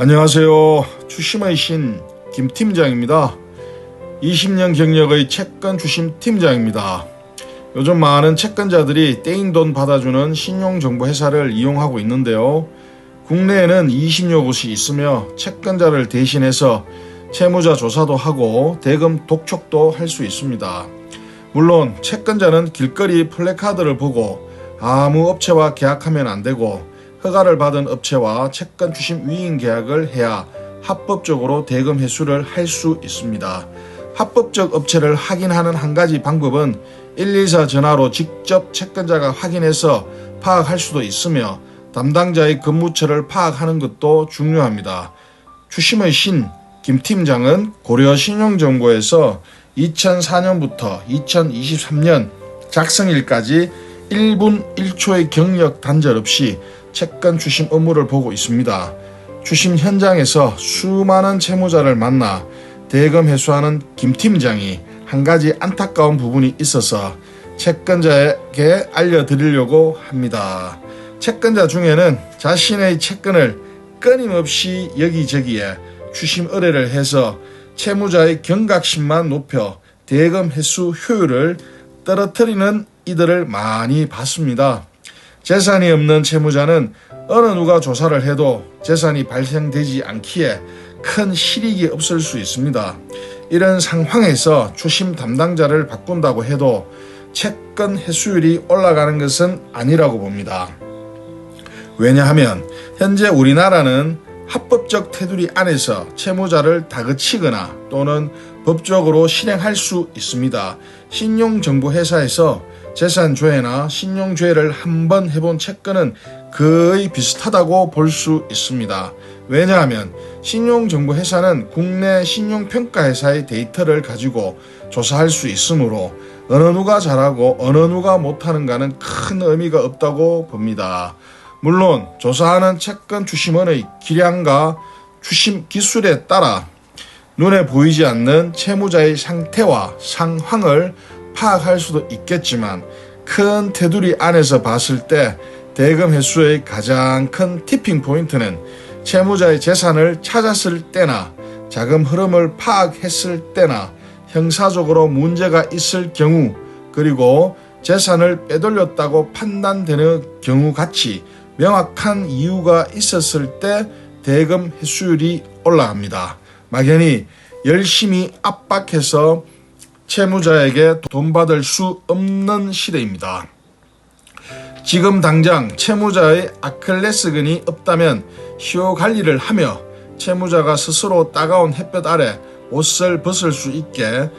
안녕하세요. 추심의 신 김팀장입니다. 20년 경력의 채권 추심 팀장입니다. 요즘 많은 채권자들이 떼인 돈 받아주는 신용정보회사를 이용하고 있는데요. 국내에는 20여 곳이 있으며 채권자를 대신해서 채무자 조사도 하고 대금 독촉도 할 수 있습니다. 물론 채권자는 길거리 플래카드를 보고 아무 업체와 계약하면 안 되고 허가를 받은 업체와 채권 추심 위임 계약을 해야 합법적으로 대금 회수를 할 수 있습니다. 합법적 업체를 확인하는 한 가지 방법은 114 전화로 직접 채권자가 확인해서 파악할 수도 있으며 담당자의 근무처를 파악하는 것도 중요합니다. 추심의 신 김 팀장은 고려신용정보에서 2004년부터 2023년 작성일까지 1분 1초의 경력 단절 없이 채권 추심 업무를 보고 있습니다. 추심 현장에서 수많은 채무자를 만나 대금 회수하는 김 팀장이 한 가지 안타까운 부분이 있어서 채권자에게 알려드리려고 합니다. 채권자 중에는 자신의 채권을 끊임없이 여기저기에 추심 의뢰를 해서 채무자의 경각심만 높여 대금 회수 효율을 떨어뜨리는 이들을 많이 봤습니다. 재산이 없는 채무자는 어느 누가 조사를 해도 재산이 발생되지 않기에 큰 실익이 없을 수 있습니다. 이런 상황에서 추심 담당자를 바꾼다고 해도 채권 회수율이 올라가는 것은 아니라고 봅니다. 왜냐하면 현재 우리나라는 합법적 테두리 안에서 채무자를 다그치거나 또는 법적으로 실행할 수 있습니다. 신용정보회사에서 재산조회나 신용조회를 한번 해본 채권은 거의 비슷하다고 볼 수 있습니다. 왜냐하면 신용정보회사는 국내 신용평가회사의 데이터를 가지고 조사할 수 있으므로 어느 누가 잘하고 어느 누가 못하는가는 큰 의미가 없다고 봅니다. 물론 조사하는 채권 추심원의 기량과 추심 기술에 따라 눈에 보이지 않는 채무자의 상태와 상황을 파악할 수도 있겠지만 큰 테두리 안에서 봤을 때 대금 회수의 가장 큰 티핑 포인트는 채무자의 재산을 찾았을 때나 자금 흐름을 파악했을 때나 형사적으로 문제가 있을 경우 그리고 재산을 빼돌렸다고 판단되는 경우 같이 명확한 이유가 있었을 때 대금 회수율이 올라갑니다. 막연히 열심히 압박해서 채무자에게 돈 받을 수 없는 시대입니다. 지금 당장 채무자의 아킬레스건이 없다면 시효 관리를 하며 채무자가 스스로 따가운 햇볕 아래 옷을 벗을 수 있게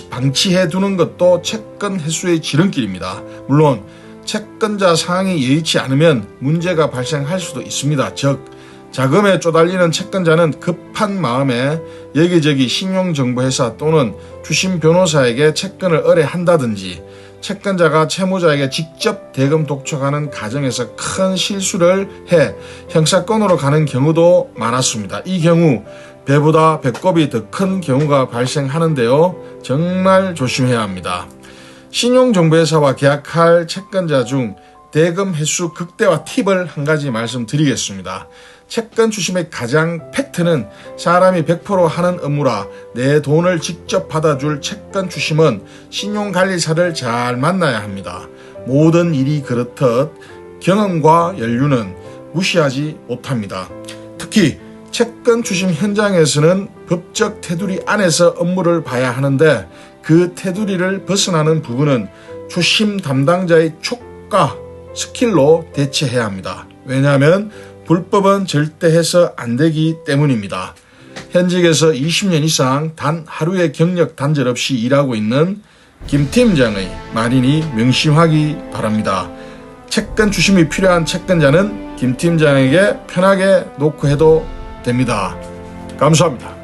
방치해 두는 것도 채권 회수의 지름길입니다. 물론 채권자 상황이 여의치 않으면 문제가 발생할 수도 있습니다. 즉 자금에 쪼달리는 채권자는 급한 마음에 여기저기 신용정보회사 또는 추심 변호사에게 채권을 의뢰한다든지 채권자가 채무자에게 직접 대금 독촉하는 과정에서 큰 실수를 해 형사건으로 가는 경우도 많았습니다. 이 경우 배보다 배꼽이 더 큰 경우가 발생하는데요. 정말 조심해야 합니다. 신용정보회사와 계약할 채권자 중 대금 회수 극대화 팁을 한 가지 말씀드리겠습니다. 채권 추심의 가장 팩트는 사람이 100% 하는 업무라 내 돈을 직접 받아줄 채권 추심은 신용관리사를 잘 만나야 합니다. 모든 일이 그렇듯 경험과 연륜은 무시하지 못합니다. 특히 채권 추심 현장에서는 법적 테두리 안에서 업무를 봐야 하는데 그 테두리를 벗어나는 부분은 추심 담당자의 촉과 스킬로 대처해야 합니다. 왜냐하면 불법은 절대 해서 안 되기 때문입니다. 현직에서 20년 이상 단 하루의 경력 단절 없이 일하고 있는 김 팀장의 말이니 명심하기 바랍니다. 채권 추심이 필요한 채권자는 김 팀장에게 편하게 놓고 해도 됩니다. 감사합니다.